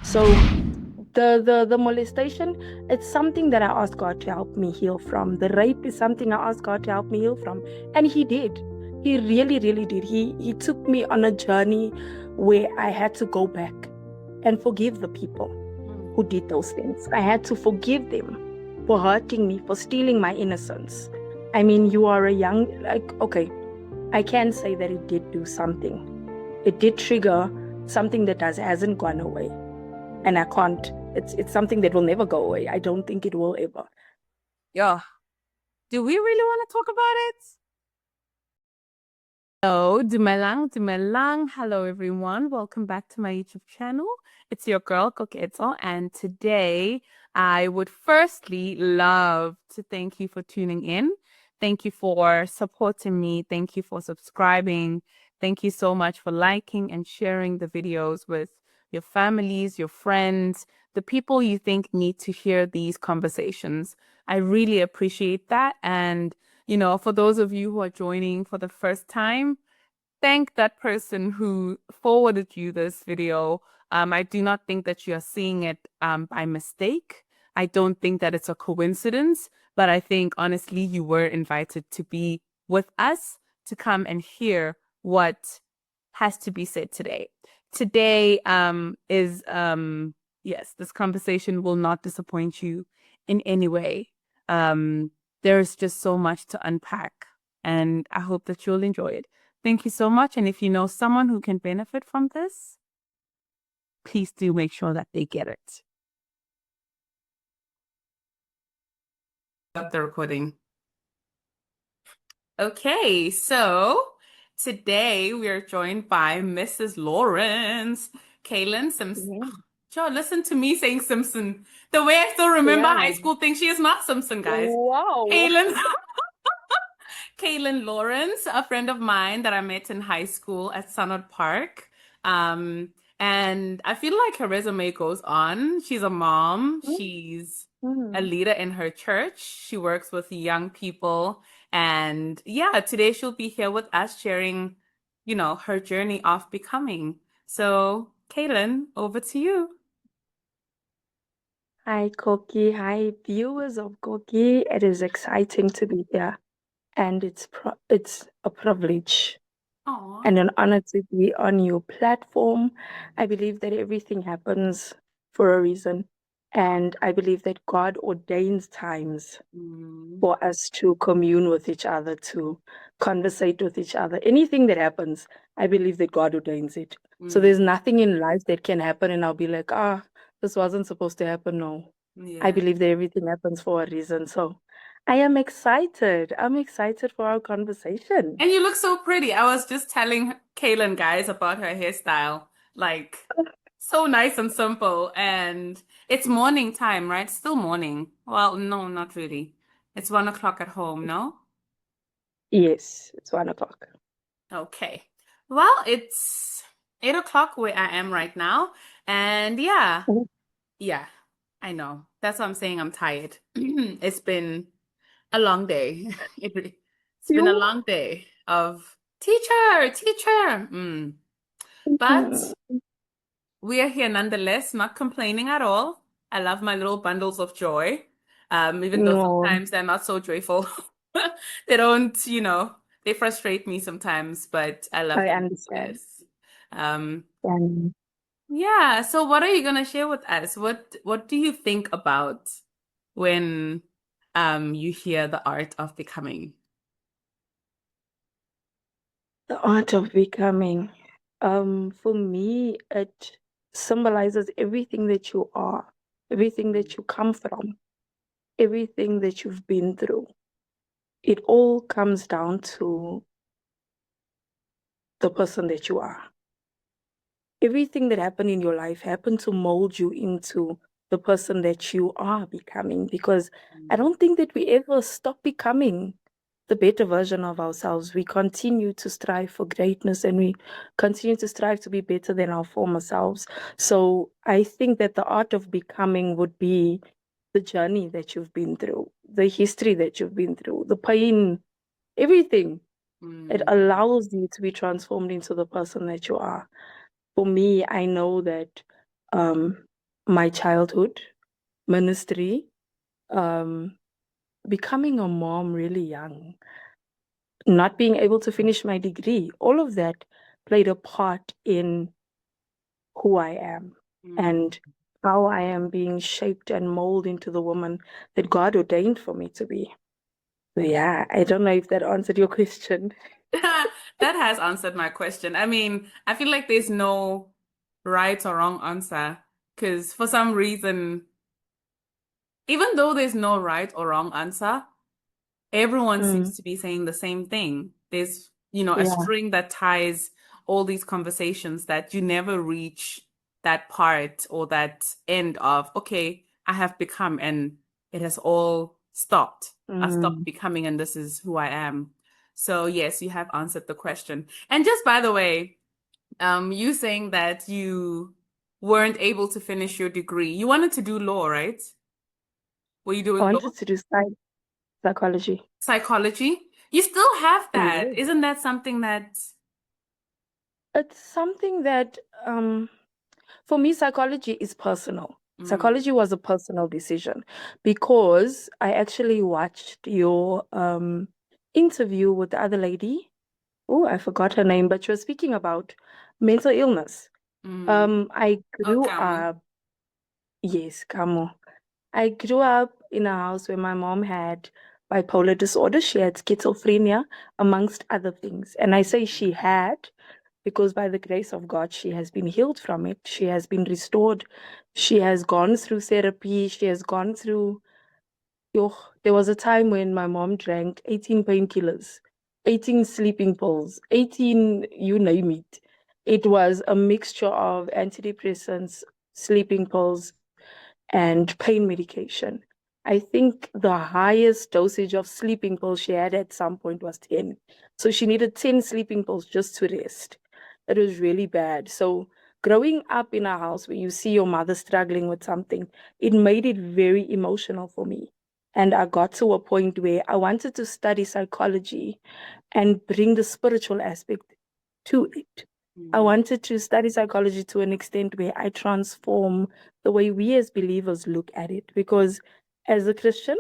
So the molestation, it's something that I asked God to help me heal from. The rape is something I asked God to help me heal from, and He did. He really, really did. He took me on a journey where I had to go back and forgive the people who did those things. I had to forgive them for hurting me, for stealing my innocence. I mean, you are a young, like, okay, I can say that it did do something. It did trigger something that hasn't gone away. And I can't, it's something that will never go away. I don't think it will ever. Yeah. Do we really want to talk about it? Hello, dumelang. Hello, everyone. Welcome back to my YouTube channel. It's your girl, Koketo, and today I would firstly love to thank you for tuning in. Thank you for supporting me. Thank you for subscribing. Thank you so much for liking and sharing the videos with your families, your friends, the people you think need to hear these conversations. I really appreciate that. And for those of you who are joining for the first time, thank that person who forwarded you this video. I do not think that you are seeing it by mistake. I don't think that it's a coincidence, but I think honestly you were invited to be with us to come and hear what has to be said today. Today is yes, this conversation will not disappoint you in any way. There's just so much to unpack, and I hope that you'll enjoy it. Thank you so much. And if you know someone who can benefit from this, please do make sure that they get it. Stop the recording. Okay, so today we are joined by Mrs. Lawrence, Kaylen Simpson. Yeah. Joe, listen to me saying Simpson. The way I still remember Yeah. high school thing, she is not Simpson, guys. Wow. Kaylen Lawrence, a friend of mine that I met in high school at Sunwood Park. And I feel like her resume goes on. She's a mom. She's a leader in her church. She works with young people. And yeah, today she'll be here with us sharing, her journey of becoming. So, Kaylen, over to you. Hi, Koki. Hi, viewers of Koki. It is exciting to be here, and it's a privilege Aw. and an honor to be on your platform. I believe that everything happens for a reason, and I believe that God ordains times for us to commune with each other, to conversate with each other. Anything that happens, I believe that God ordains it. So there's nothing in life that can happen, and I'll be like, this wasn't supposed to happen. No, I Yeah. believe that everything happens for a reason. So I am excited. I'm excited for our conversation. And you look so pretty. I was just telling Kaylen guys about her hairstyle. Like, so nice and simple. And it's morning time, right? Still morning. Well, no, not really. It's 1 o'clock at home, no? Yes, it's 1 o'clock. Okay. Well, it's 8 o'clock where I am right now. And yeah, I know. That's what I'm saying. I'm tired. It's been a long day. It's been a You? long day of teacher. But we are here nonetheless, not complaining at all. I love my little bundles of joy, even though No, sometimes they're not so joyful. They don't, they frustrate me sometimes, but I love I them understand. nonetheless. Um, And yeah, so what are you gonna share with us? What do you think about when you hear the art of becoming? the art of becoming. For me, it symbolizes everything that you are, everything that you come from, everything that you've been through. It all comes down to the person that you are. Everything that happened in your life happened to mold you into the person that you are becoming, because I don't think that we ever stop becoming the better version of ourselves. We continue to strive for greatness, and we continue to strive to be better than our former selves. So I think that the art of becoming would be the journey that you've been through, the history that you've been through, the pain, everything. It allows you to be transformed into the person that you are. For me, I know that my childhood, ministry, um, becoming a mom really young, not being able to finish my degree, all of that played a part in who I am Mm. and how I am being shaped and molded into the woman that God ordained for me to be. So yeah, I don't know if that answered your question. That has answered my question. I mean, I feel like there's no right or wrong answer because for some reason, even though there's no right or wrong answer, everyone Mm, seems to be saying the same thing. There's, a yeah. string that ties all these conversations that you never reach that part or that end of, okay, I have become, and it has all stopped. I stopped Mm. becoming, and this is who I am. So, yes, you have answered the question. And just by the way, you saying that you weren't able to finish your degree, you wanted to do law, right? Were you I doing law? wanted to do psychology. Psychology? You still have that. Yes. Isn't that something that It's something that, for me, psychology is personal. mm, Psychology was a personal decision because I actually watched your interview with the other lady. Oh, I forgot her name, but she was speaking about mental illness. mm, I grew outcome? up, yes, Kamo. I grew up in a house where my mom had bipolar disorder. She had schizophrenia, amongst other things. And I say she had because by the grace of God, she has been healed from it. She has been restored. She has gone through therapy. She has gone through. Yo, there was a time when my mom drank 18 painkillers, 18 sleeping pills, 18, you name it. It was a mixture of antidepressants, sleeping pills, and pain medication. I think the highest dosage of sleeping pills she had at some point was 10. So she needed 10 sleeping pills just to rest. It was really bad. So growing up in a house where you see your mother struggling with something, it made it very emotional for me. And I got to a point where I wanted to study psychology and bring the spiritual aspect to it. I Mm, wanted to study psychology to an extent where I transform the way we as believers look at it. Because as a Christian,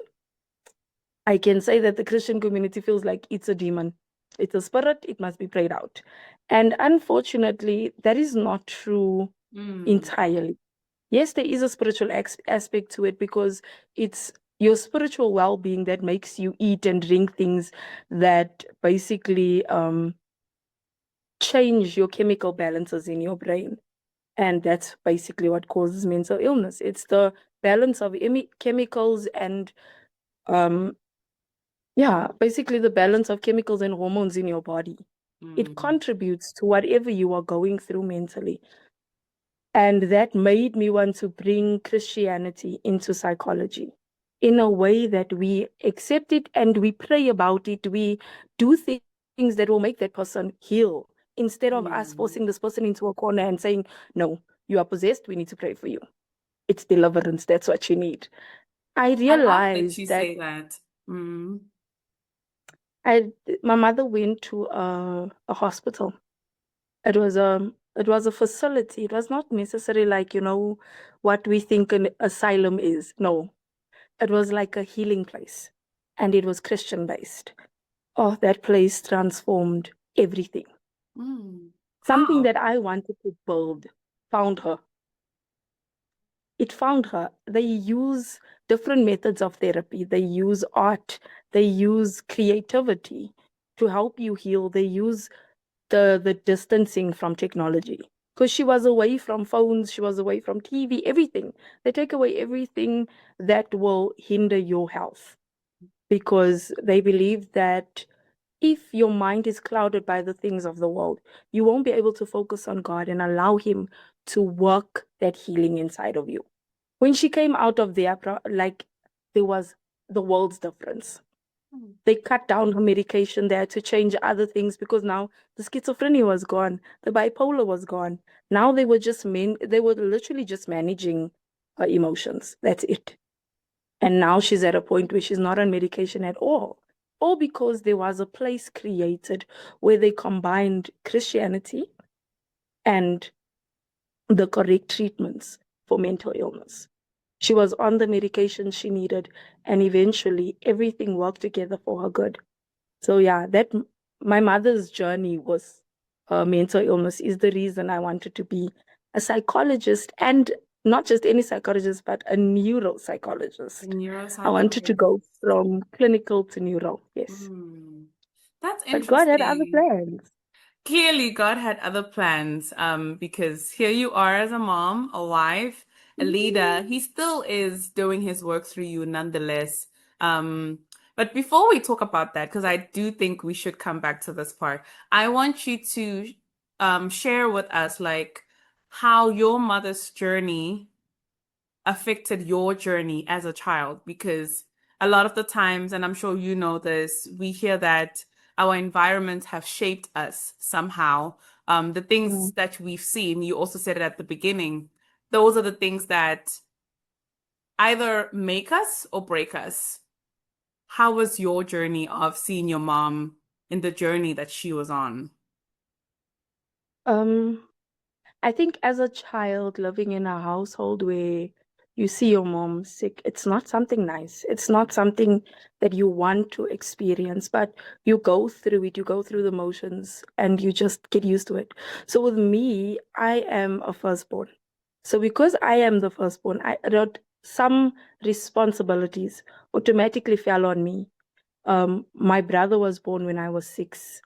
I can say that the Christian community feels like it's a demon, it's a spirit, it must be prayed out. And unfortunately, that is not true mm, entirely. Yes, there is a spiritual aspect to it because it's your spiritual well being that makes you eat and drink things that basically change your chemical balances in your brain. And that's basically what causes mental illness. It's the balance of chemicals and, um, yeah, basically the balance of chemicals and hormones in your body. It mm, contributes to whatever you are going through mentally. And that made me want to bring Christianity into psychology in a way that we accept it and we pray about it. We do things that will make that person heal instead of us forcing mm. this person into a corner and saying, no, you are possessed. We need to pray for you. It's deliverance. That's what you need. I I love that realized you that say that. Mm, I, my mother went to a hospital. It was a facility. It was not necessarily like, what we think an asylum is. No, it was like a healing place. And it was Christian based. Oh, that place transformed everything. mm. Something How? that I wanted to build found her. It found her. They use different methods of therapy. They use art. They use creativity to help you heal. They use the distancing from technology because she was away from phones, she was away from TV, everything. They take away everything that will hinder your health because they believe that if your mind is clouded by the things of the world, you won't be able to focus on God and allow Him to work that healing inside of you. When she came out of there, like there was the world's difference. Mm, They cut down her medication there to change other things because now the schizophrenia was gone, the bipolar was gone. Now they were literally just managing her emotions. That's it. And now she's at a point where she's not on medication at all. All because there was a place created where they combined Christianity and the correct treatments for mental illness. She was on the medication she needed, and eventually everything worked together for her good. So yeah, that my mother's journey was mental illness is the reason I wanted to be a psychologist, and not just any psychologist, but a A neuropsychologist. I wanted to go neuropsychologist. from clinical to neuro, yes. Hmm. That's But God had other interesting. plans. Clearly, God had other plans, because here you are as a mom, a wife, a leader. He still is doing his work through you nonetheless. Um, but before we talk about that, because I do think we should come back to this part, I want you to share with us like how your mother's journey affected your journey as a child, because a lot of the times, and I'm sure you know this, we hear that our environments have shaped us somehow. The things Mm. that we've seen, you also said it at the beginning, those are the things that either make us or break us. How was your journey of seeing your mom in the journey that she was on? Um, I think as a child living in a household where you see your mom sick, it's not something nice. It's not something that you want to experience, but you go through it, you go through the motions, and you just get used to it. So with me, I am a firstborn. So because I am the firstborn, I wrote some responsibilities automatically fell on me. My brother was born when I was 6.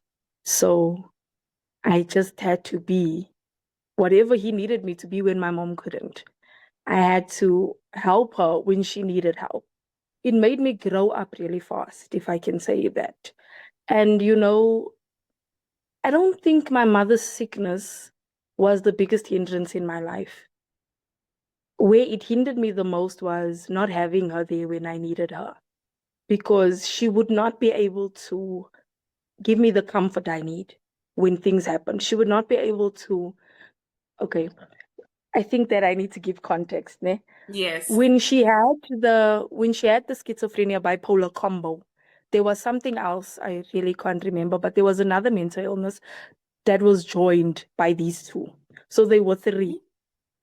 So I just had to be whatever he needed me to be when my mom couldn't. I had to help her when she needed help. It made me grow up really fast, if I can say that. And, I don't think my mother's sickness was the biggest hindrance in my life. Where it hindered me the most was not having her there when I needed her, because she would not be able to give me the comfort I need when things happen. She would not be able to, okay, I think that I need to give context, ne? Yes. When she had the schizophrenia bipolar combo, there was something else I really can't remember, but there was another mental illness that was joined by these two. So they were three.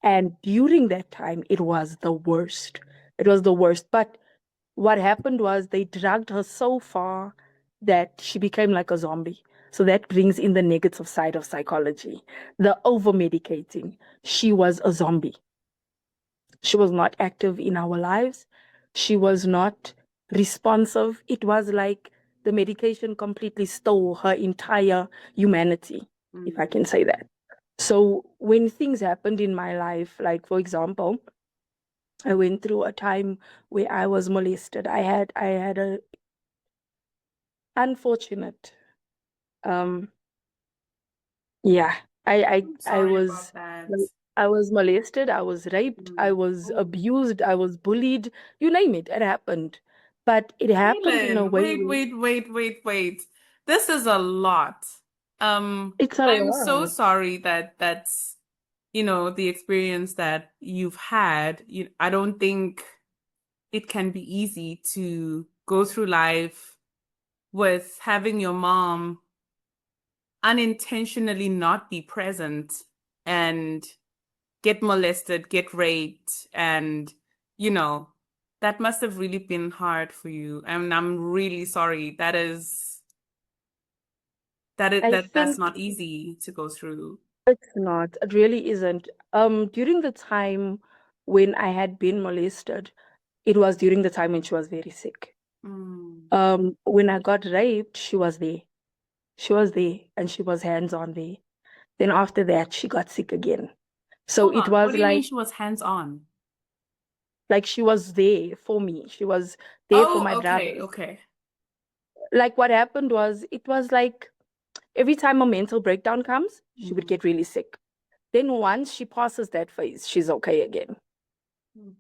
And during that time, it was the worst. It was the worst. But what happened was they dragged her so far that she became like a zombie. So that brings in the negative side of psychology, the over medicating. She was a zombie. She was not active in our lives. She was not responsive. It was like the medication completely stole her entire humanity, if I Mm. can say that. So when things happened in my life, like for example, I went through a time where I was molested. I had a unfortunate yeah. I I I'm I sorry was about that. like, I was molested, I was raped, I Mm. was Oh. abused, I was bullied, you name it, it happened. But it happened in a Kaylen, way wait, where wait, wait, wait, wait. This is a lot. it's a I'm so lot. sorry that that's, the experience that you've had. I don't think it can be easy to go through life with having your mom unintentionally not be present and get molested, get raped, and you know, that must have really been hard for you. And I'm really sorry. I That's think not easy to go through. it's not. It really isn't. During the time when I had been molested, it was during the time when she was very sick. Mm. When I got raped, she was there. She was there and she was hands-on there. Then after that, she got sick again. So Hold it on. What was do you mean like she was hands-on? she was there for me. She was there for Oh, my okay, brothers. okay. Like what happened was it was like every time a mental breakdown comes, she would Mm. get really sick. Then once she passes that phase, she's okay again. Mm.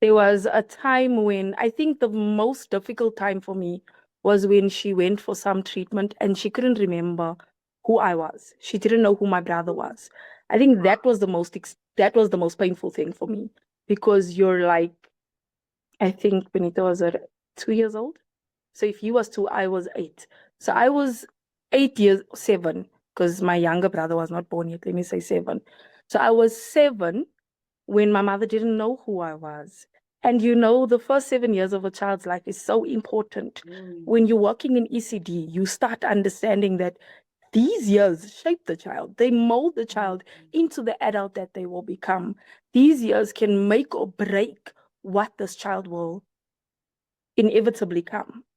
There was a time when I think the most difficult time for me was when she went for some treatment and she couldn't remember who I was. She didn't know who my brother was. I think Wow. that was the most painful thing for me, because you're like, I think Benita was 2 years old. So if he was two, I was 8. So Mm. I was 8 years, 7, because my younger brother was not born yet. Let me say 7. So I was 7 when my mother didn't know who I was. And you know, the first 7 years of a child's life is so important. When you're working in ECD, you start understanding that these years shape the child. They mold the child into the adult that they will become. These years can make or break what this child will inevitably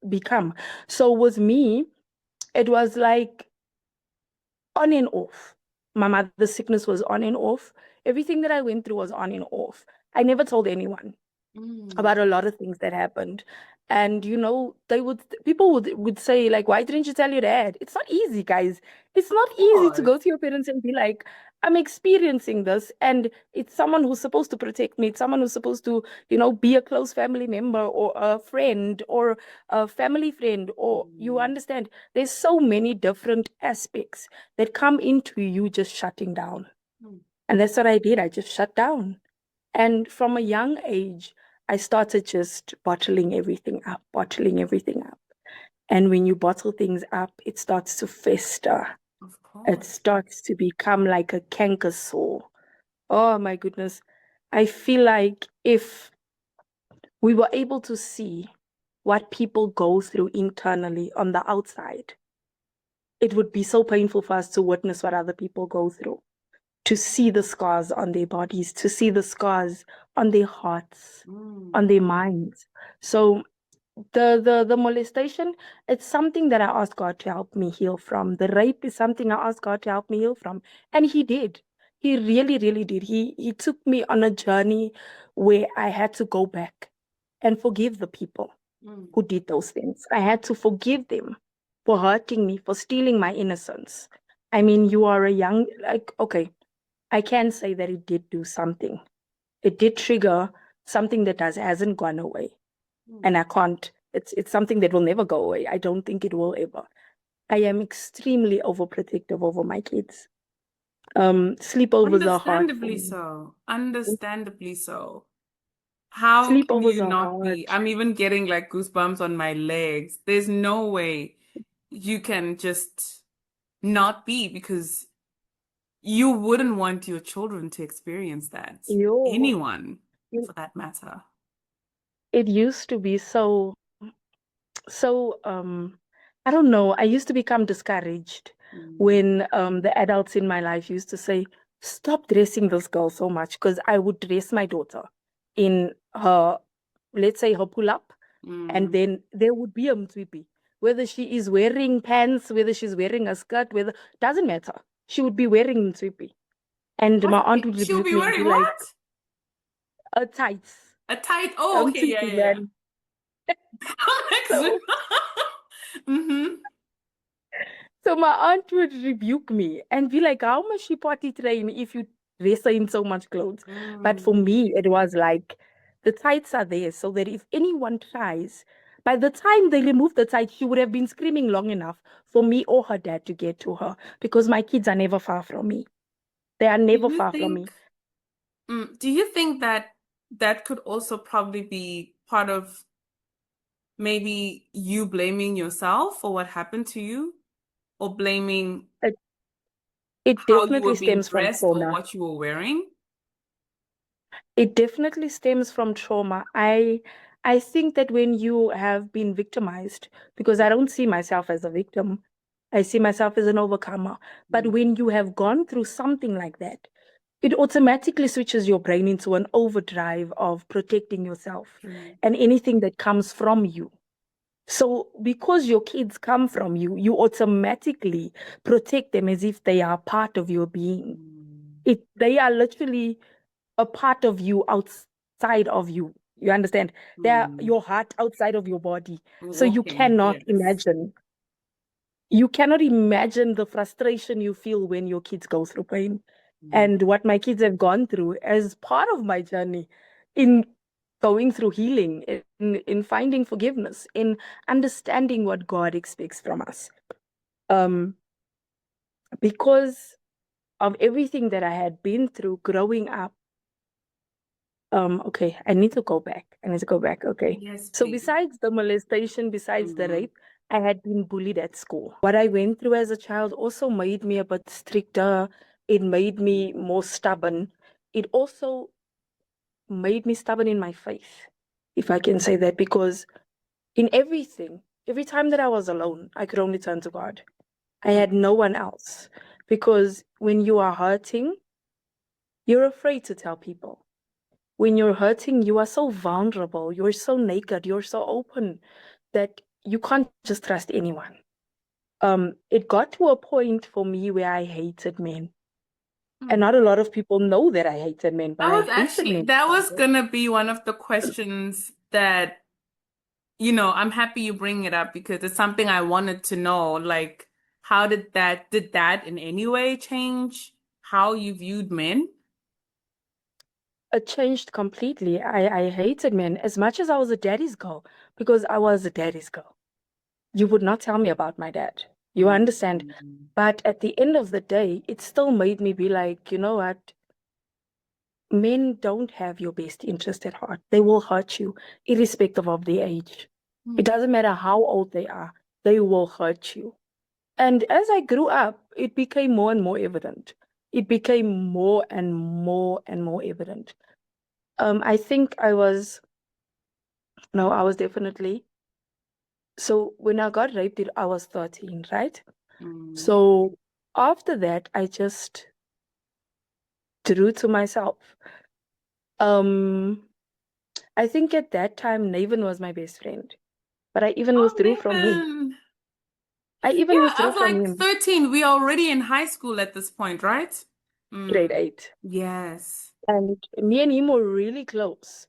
become. So with me, it was like on and off. My mother's sickness was on and off. Everything that I went through was on and off. I never told anyone about a lot of things that happened. And you know, people would say, like, why didn't you tell your dad? It's not easy, guys. It's not easy to go to your parents and be like, I'm experiencing this, and it's someone who's supposed to protect me. It's someone who's supposed to, you know, be a close family member or a friend or a family friend, or you understand, there's so many different aspects that come into you just shutting down. And that's what I did. I just shut down. And from a young age, I started just bottling everything up, bottling everything up. And when you bottle things up, it starts to fester. Of It course. starts to become like a canker sore. Oh my goodness. I feel like if we were able to see what people go through internally on the outside, it would be so painful for us to witness what other people go through, to see the scars on their bodies, to see the scars on their hearts, on their minds. So the molestation, it's something that I asked God to help me heal from. The rape is something I asked God to help me heal from. And he did. He really, really did. He took me on a journey where I had to go back and forgive the people who did those things. I had to forgive them for hurting me, for stealing my innocence. I mean, you are a young, like, okay, I can say that it did do something. It did trigger something that hasn't gone away. And I can't, it's something that will never go away. I don't think it will ever. I am extremely overprotective over my kids. Sleepovers are hard for Understandably me. so. Understandably so. How can Sleepovers you are not hard. be? I'm even getting like goosebumps on my legs. There's no way you can just not be, because you wouldn't want your children to experience that. Yo, Anyone, it for that matter. it used to be so I don't know, I used to become discouraged when the adults in my life used to say, stop dressing this girl so much, because I would dress my daughter in her, let's say, her pull-up, and then there would be a mtwipi. Whether she is wearing pants, whether she's wearing a skirt, whether, doesn't matter. She would be wearing mtwipi. And What? my aunt would She'll rebuke be me and wearing be like, what? tights, A tight. Oh, okay. Yeah, mtwipi, yeah, yeah. man. Like, So mm-hmm. So my aunt would rebuke me and be like, how must she potty train if you dress her in so much clothes? But for me, it was like the tights are there so that if anyone tries, by the time they remove the tights, she would have been screaming long enough for me or her dad to get to her, because my kids are never far from me. They are Do never you far from think, me. do you think that that could also probably be part of maybe you blaming yourself for what happened to you, or blaming It, it how you definitely were being stems from dressed or trauma. what you were wearing? It definitely stems from trauma. I think that when you have been victimized, because I don't see myself as a victim, I see myself as an overcomer. But when you have gone through something like that, it automatically switches your brain into an overdrive of protecting yourself and anything that comes from you. So because your kids come from you, you automatically protect them as if they are part of your being. They are literally a part of you outside of you. You understand? They're your heart outside of your body. So Walking, yes. you cannot imagine the frustration you feel when your kids go through pain. And what my kids have gone through as part of my journey in going through healing, in finding forgiveness, in understanding what God expects from us. Um, because of everything that I had been through growing up. Okay, I need to go back. I need to go back. Okay. Yes, So please. besides the molestation, besides the rape, I had been bullied at school. What I went through as a child also made me a bit stricter. It made me more stubborn. It also made me stubborn in my faith, if I can say that, because in everything, every time that I was alone, I could only turn to God. I had no one else. Because when you are hurting, you're afraid to tell people. When you're hurting, you are so vulnerable, you're so naked, you're so open that you can't just trust anyone. It got to a point for me where I hated men. And not a lot of people know that I hated men, but I hated men. That was gonna be one of the questions that, I'm happy you bring it up because it's something I wanted to know. Like, how did that in any way change how you viewed men? It changed completely. I hated men as much as I was a daddy's girl, because I was a daddy's girl. You would not tell me about my dad. You understand? But at the end of the day, it still made me be like, you know what? Men don't have your best interest at heart. They will hurt you, irrespective of their age. It doesn't matter how old they will hurt you. And as I grew up, it became more and more evident. It became more and more and more evident. I think I was definitely. So when I got raped, I was 13, right? So after that, I just drew to myself. I think at that time, Naven was my best friend, but I even Oh, withdrew from him. Nathan. I Yeah, even I withdrew was from like him 13. We're already in high school at this point, right? grade 8. Yes. And me and him were really close,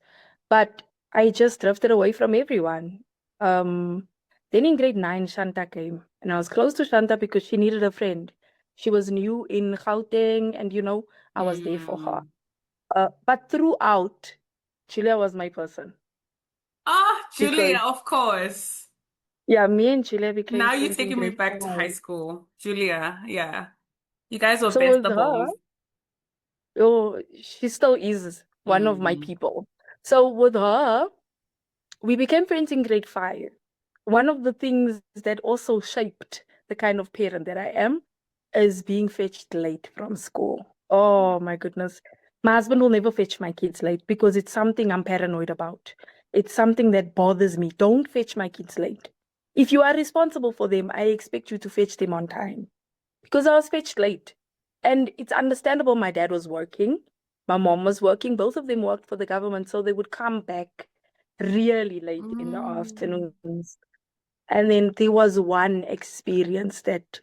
but I just drifted away from everyone. Then in grade 9, Shanta came, and I was close to Shanta because she needed a friend. She was new in Gauteng, and I was there for her. But throughout, Julia was my person Ah, because, Julia, of course. yeah, me and Julia became Now you're friends in taking me grade back to high 5. school. Julia, yeah. You guys were So with her, bestables. oh, she still is one of my people. So with her, we became friends in grade 5. One of the things that also shaped the kind of parent that I am is being fetched late from school. Oh my goodness. My husband will never fetch my kids late because it's something I'm paranoid about. It's something that bothers me. Don't fetch my kids late. If you are responsible for them, I expect you to fetch them on time because I was fetched late. And it's understandable my dad was working, my mom was working, both of them worked for the government, so they would come back really late in the afternoons. And then there was one experience that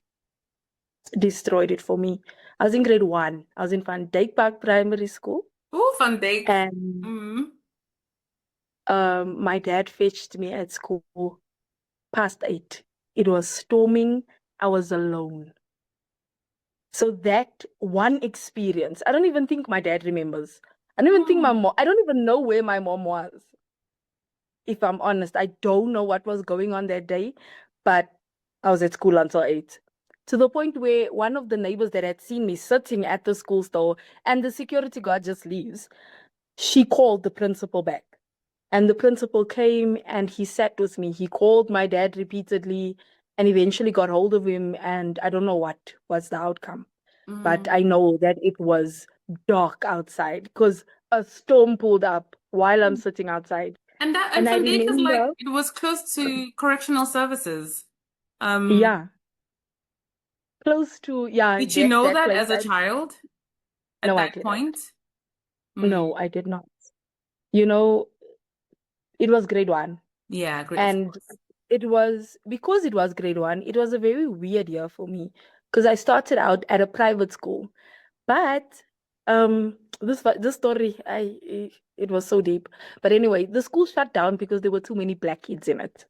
destroyed it for me. I was in grade 1. I was in Van Dyke Park Primary School, Oh, Van Dijk. and my dad fetched me at school past 8. It was storming. I was alone. So that one experience, I don't even think my dad remembers. I don't even think my mom, I don't even know where my mom was. If I'm honest, I don't know what was going on that day, but I was at school until 8. To the point where one of the neighbors that had seen me sitting at the school store and the security guard just leaves, she called the principal back. And the principal came and he sat with me. He called my dad repeatedly and eventually got hold of him. And I don't know what was the outcome, but I know that it was dark outside because a storm pulled up while I'm sitting outside. And And I Van Dijk is like remember, it was close to correctional services. yeah, close to, yeah, Did you know that that place. as a child at No, I that didn't. point? Mm, No, I did not. You know, it was grade 1. yeah, great, of And course. because it was grade 1, it was a very weird year for me because I started out at a private school. But this story, it was so deep. But anyway, the school shut down because there were too many black kids in it.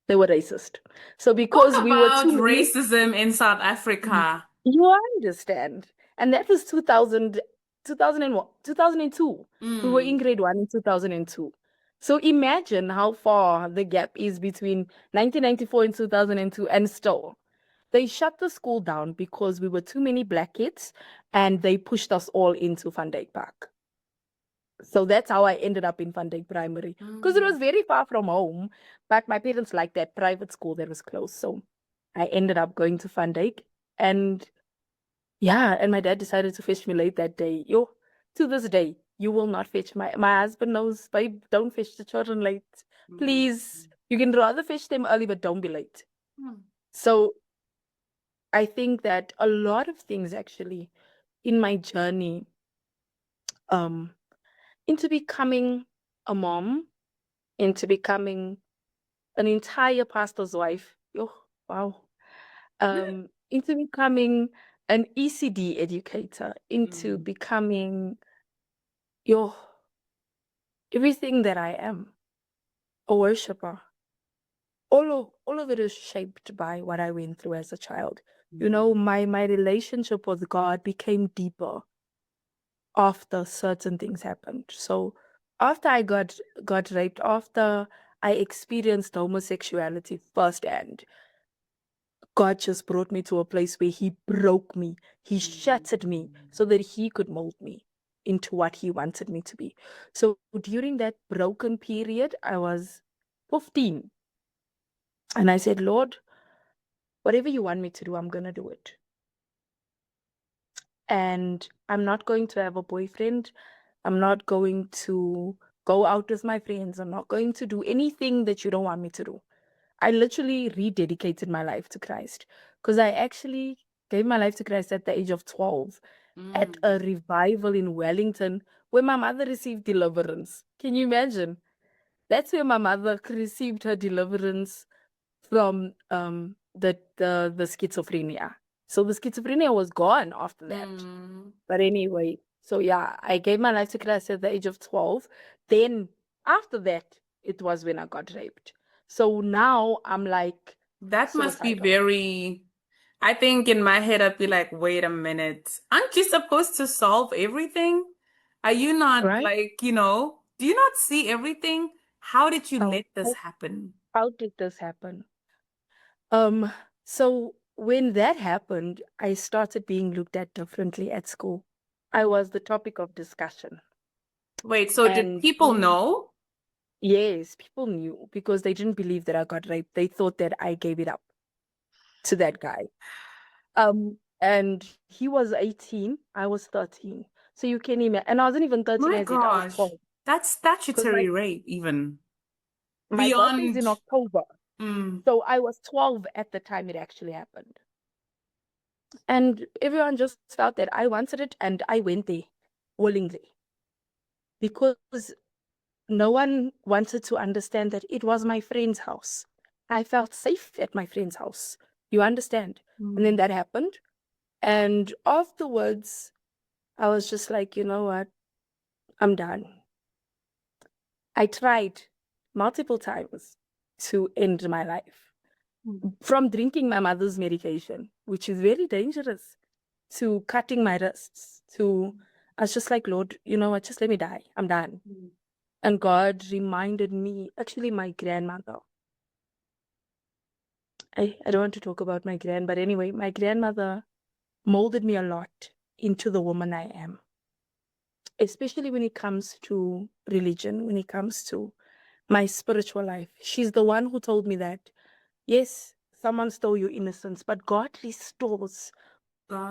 They were racist. So because Talk we were about too many, racism in South Africa. you understand. And that was 2000, 2001, 2002. We were in grade 1 in 2002. So imagine how far the gap is between 1994 and 2002, and still. They shut the school down because we were too many black kids and they pushed us all into Van Dyke Park. So that's how I ended up in Van Dyke Primary because it was very far from home. But my parents liked that private school that was close. So I ended up going to Van Dyke. And yeah, and my dad decided to fetch me late that day. Yo, to this day. you will not fetch my husband knows, babe, don't fetch the children late. Please. You can rather fetch them early, but don't be late. Mm. So I think that a lot of things actually in my journey um into becoming a mom, into becoming an entire pastor's wife. Oh, wow. Into becoming an ECD educator, into Mm. becoming your everything that I am, a worshiper. All of it is shaped by what I went through as a child. You know, my relationship with God became deeper after certain things happened. So after I got raped, after I experienced homosexuality firsthand, God just brought me to a place where He broke me. He shattered me so that He could mold me into what He wanted me to be. So during that broken period, I was 15. And I said, Lord, whatever you want me to do, I'm going to do it. And I'm not going to have a boyfriend. I'm not going to go out with my friends. I'm not going to do anything that you don't want me to do. I literally rededicated my life to Christ because I actually gave my life to Christ at the age of 12 at a revival in Wellington where my mother received deliverance. Can you imagine? That's where my mother received her deliverance from the schizophrenia. So the schizophrenia was gone after that. But anyway, so yeah, I gave my life to Christ at the age of 12. Then after that, it was when I got raped. So now I'm like That must be suicidal, very, I think in my head, I'd be like, wait a minute. Aren't you supposed to solve everything? Are you not right? like, do you not see everything? How did you How, let this how, happen? how did this happen? Um, so when that happened, I started being looked at differently at school. I was the topic of discussion. Wait, so did And people know? yes, people knew because they didn't believe that I got raped. They thought that I gave it up to that guy. And he was 18, I was 13. So you can imagine, and I wasn't even 13 My as yet, I was gosh, 12. that's Because my, statutory rape, even my birthday's beyond. in October. Mm, So I was 12 at the time it actually happened. And everyone just felt that I wanted it and I went there willingly. Because no one wanted to understand that it was my friend's house. I felt safe at my friend's house. You understand? And then mm, that happened. And afterwards, I was just like, you know what? I'm done. I tried multiple times to end my life mm, from drinking my mother's medication, which is very dangerous, to cutting my wrists, to I was just like, Lord, you know what? Just let me die. I'm done. mm, And God reminded me, actually, my grandmother. I don't want to talk about my but anyway, my grandmother molded me a lot into the woman I am, especially when it comes to religion, when it comes to my spiritual life. She's the one who told me that, yes, someone stole your innocence, but God restores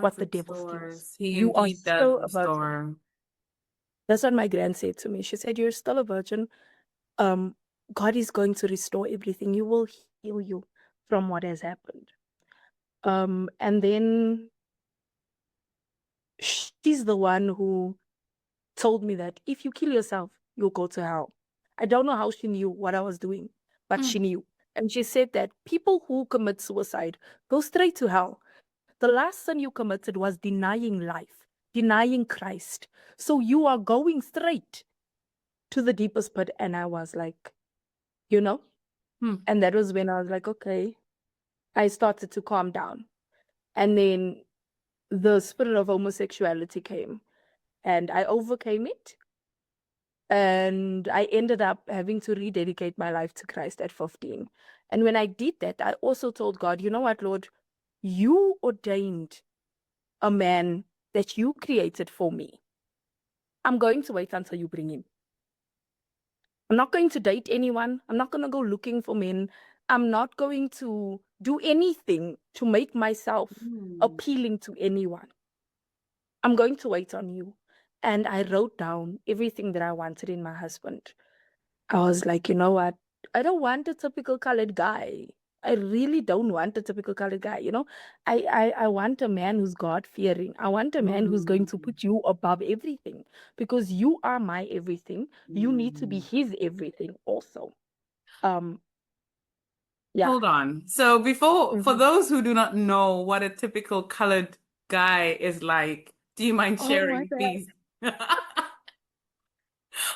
what God the devil steals. restores. He You are indeed does still a virgin. restore. That's what my grand said to me. She said, you're still a virgin. Um, God is going to restore everything. He will heal you from what has happened. And then she's the one who told me that if you kill yourself, you'll go to hell. I don't know how she knew what I was doing, but she Mm, knew. And she said that people who commit suicide go straight to hell. The last sin you committed was denying life, denying Christ. So you are going straight to the deepest pit. And I was like, you know? mm, And that was when I was like, okay, I started to calm down. And then the spirit of homosexuality came and I overcame it. And I ended up having to rededicate my life to Christ at 15. And when I did that, I also told God, you know what, Lord, you ordained a man that you created for me. I'm going to wait until you bring him. I'm not going to date anyone. I'm not going to go looking for men. I'm not going to do anything to make myself mm, appealing to anyone. I'm going to wait on you. and I wrote down everything that I wanted in my husband. I was like, you know what? I don't want a typical colored guy. I really don't want a typical colored guy. I want a man who's God fearing. I want a man who's going to Mm. put you above everything because you are my everything. You need to be Mm. his everything also. Um, yeah. Hold on. So for Mhm. those who do not know what a typical colored guy is like, do you mind Oh my sharing, God. please?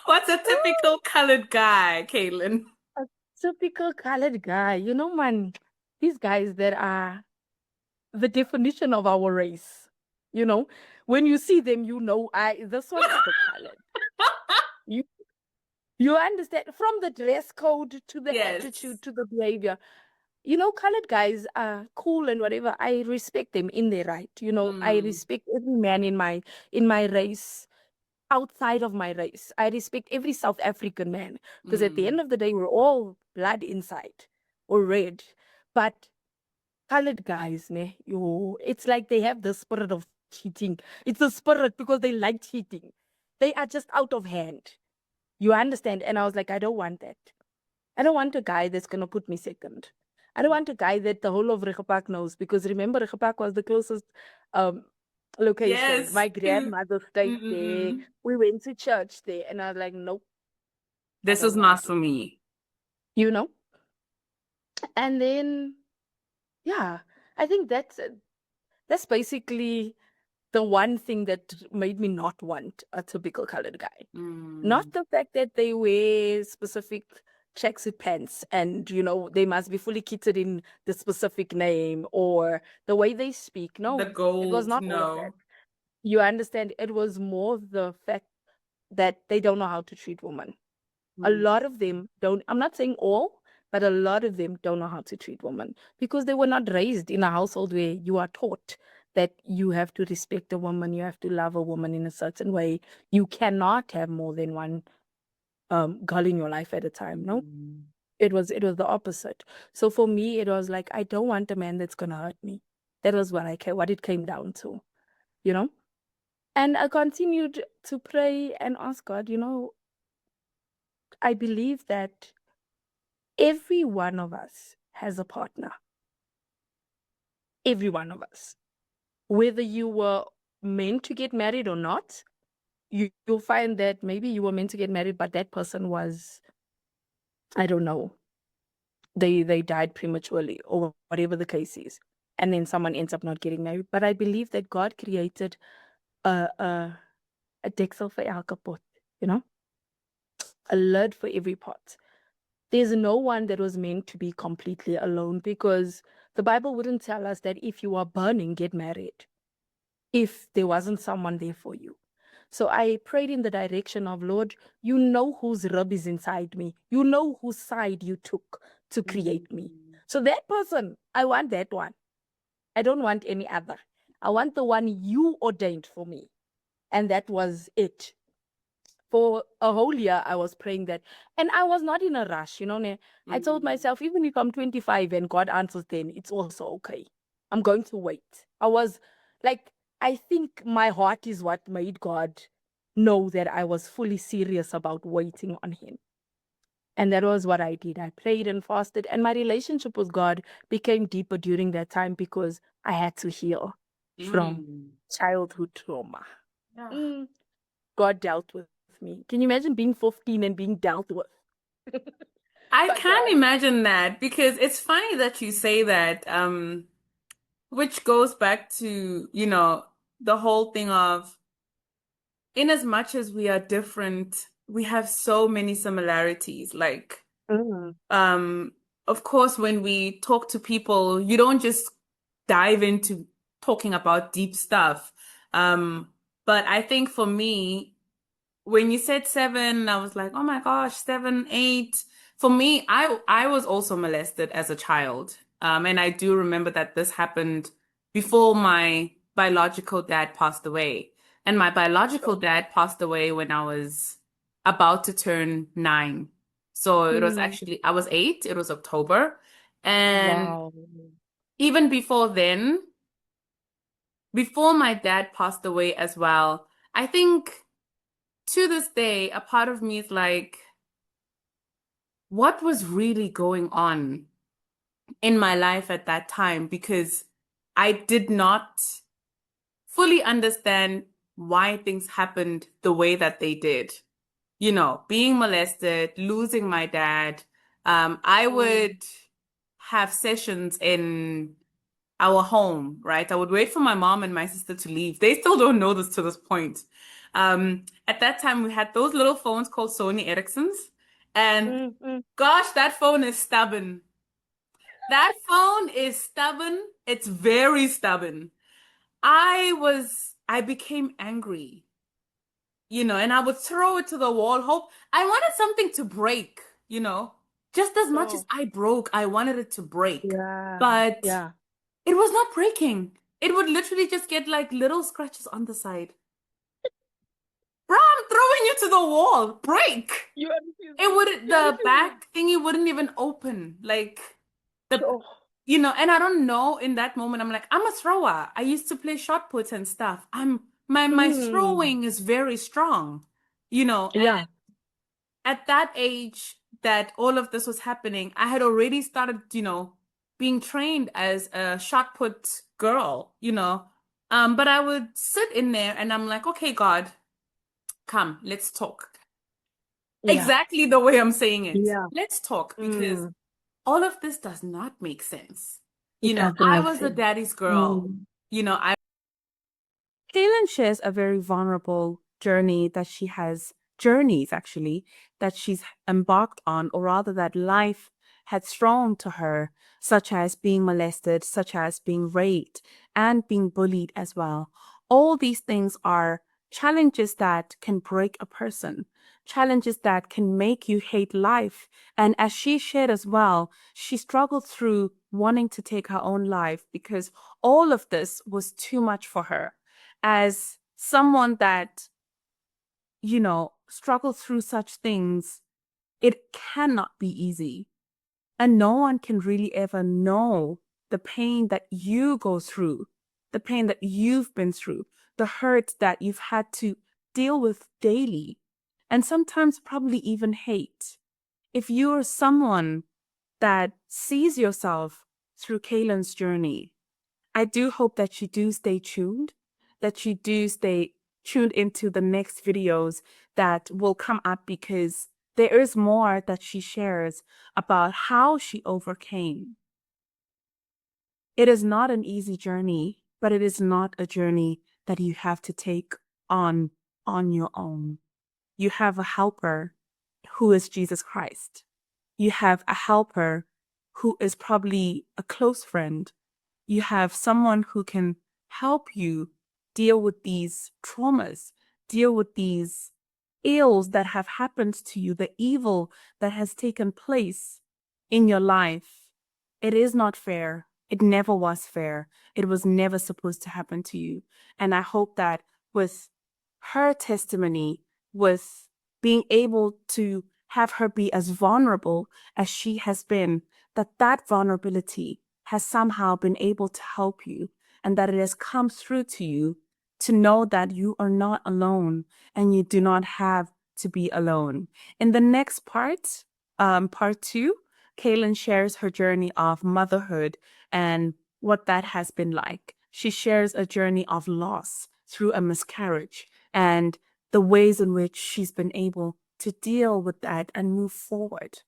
What's a typical colored guy, Caitlin? A typical colored guy. Man, these guys that are the definition of our race. You know, when you see them, this one is the colored. You you understand from the dress code to the Yes. attitude to the behavior. Colored guys are cool and whatever. I respect them in their right. I Mm, respect every man in my race, outside of my race. I respect every South African man because at the mm, end of the day, we're all blood inside or red. But colored guys, it's like they have the spirit of cheating. It's a spirit because they like cheating. They are just out of hand. You understand? And I was like, I don't want that. I don't want a guy that's gonna put me second. I don't want a guy that the whole of Regepak knows because remember Regepak was the closest um location. yes. My grandmother stayed there. Mm-mm-mm. We went to church there, and I was like, nope, I This is don't not want for it. me. You know? And then yeah, I think that's basically the one thing that made me not want a typical colored guy. Mm, Not the fact that they wear specific tracksuit pants and, they must be fully kitted in the specific name or the way they speak. the No, it was gold, not all of that. no. You understand? It was more the fact that they don't know how to treat women. A Mm, lot of them don't, I'm not saying all, but a lot of them don't know how to treat women because they were not raised in a household where you are taught that you have to respect a woman, you have to love a woman in a certain way. You cannot have more than one girl in your life at a time. No, mm. it was the opposite. So for me, it was like I don't want a man that's gonna hurt me. That was what it came down to, you know. And I continued to pray and ask God. I believe that every one of us has a partner. Every one of us, whether you were meant to get married or not, you'll find that maybe you were meant to get married, but that person was, I don't know, they died prematurely or whatever the case is, and then someone ends up not getting married. But I believe that God created a a, a deksel for elke pot, you know, a lid for every pot. There's no one that was meant to be completely alone because the Bible wouldn't tell us that if you are burning, get married if there wasn't someone there for you. So I prayed in the direction of, Lord, you know whose rib is inside me. You know whose side you took to create me. Mm. So that person, I want that one. I don't want any other. I want the one you ordained for me. And that was it. For a whole year, I was praying that. And I was not in a rush, I told Mm. myself, even if I'm 25 and God answers then, it's also okay. I'm going to wait. I was like, I think my heart is what made God know that I was fully serious about waiting on Him. And that was what I did. I prayed and fasted, and my relationship with God became deeper during that time because I had to heal from Mm. childhood trauma. Yeah. Mm, God dealt with me. Can you imagine being 15 and being dealt with I by can God? imagine that because it's funny that you say that, which goes back to, the whole thing of in as much as we are different, we have so many similarities. Like, Mm, um, of course, when we talk to people, you don't just dive into talking about deep stuff. But I think for me, when you said seven, I was like, oh my gosh, seven, eight. For me, I was also molested as a child. And I do remember that this happened before my biological dad passed away. And my biological sure. dad passed away when I was about to turn 9. So it was Mm, actually, I was 8, it was October. And wow. even before then, before my dad passed away as well, I think. to this day, a part of me is like, what was really going on in my life at that time? Because I did not fully understand why things happened the way that they did. You know, being molested, losing my dad. I Mm. would have sessions in our home, right? I would wait for my mom and my sister to leave. They still don't know this to this point. At that time, we had those little phones called Sony Ericssons. And Mm, mm. gosh, that phone is stubborn. That phone is stubborn. It's very stubborn. I became angry, you know, and I would throw it to the wall. Hope I wanted something to break, you know, just as much as Oh, I broke, I wanted it to break, yeah, but yeah. it was not breaking. It would literally just get like little scratches on the side. Bro, I'm throwing you to the wall. Break. You are refusing. It would, You are the refusing. back thingy wouldn't even open. Like the, Oh. you know, and I don't know, in that moment, I'm like, I'm a thrower. I used to play shot put and stuff. My Mm. throwing is very strong, you know, Yeah, at that age that all of this was happening, I had already started, you know, being trained as a shot put girl, you know. But I would sit in there and I'm like, okay, God, come, let's talk. yeah, Exactly the way I'm saying it. yeah. Let's talk because Mm. all of this does not make sense. You It know, doesn't I make was a sense. daddy's girl. Mm. You know, I Kaylin shares a very vulnerable journey that she has, journeys actually, that she's embarked on, or rather that life had thrown to her, such as being molested, such as being raped, and being bullied as well. All these things are challenges that can break a person, challenges that can make you hate life. And as she shared as well, she struggled through wanting to take her own life because all of this was too much for her as someone that, you know, struggles through such things, it cannot be easy. And no one can really ever know the pain that you go through, the pain that you've been through, the hurt that you've had to deal with daily, and sometimes probably even hate. If you're someone that sees yourself through Kaylin's journey, I do hope that you do stay tuned, that you do stay tuned into the next videos that will come up because there is more that she shares about how she overcame. It is not an easy journey, but it is not a journey that you have to take on your own. You have a helper who is Jesus Christ. You have a helper who is probably a close friend. You have someone who can help you deal with these traumas, deal with these ills that have happened to you, the evil that has taken place in your life. It is not fair. It never was fair. It was never supposed to happen to you. And I hope that with her testimony, with being able to have her be as vulnerable as she has been, that that vulnerability has somehow been able to help you and that it has come through to you to know that you are not alone and you do not have to be alone. In the next part, part two, Kaylin shares her journey of motherhood and what that has been like. She shares a journey of loss through a miscarriage and the ways in which she's been able to deal with that and move forward.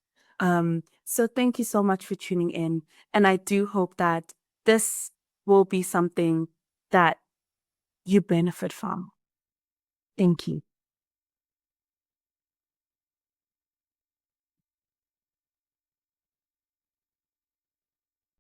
So thank you so much for tuning in. And I do hope that this will be something that you benefit from. Thank you.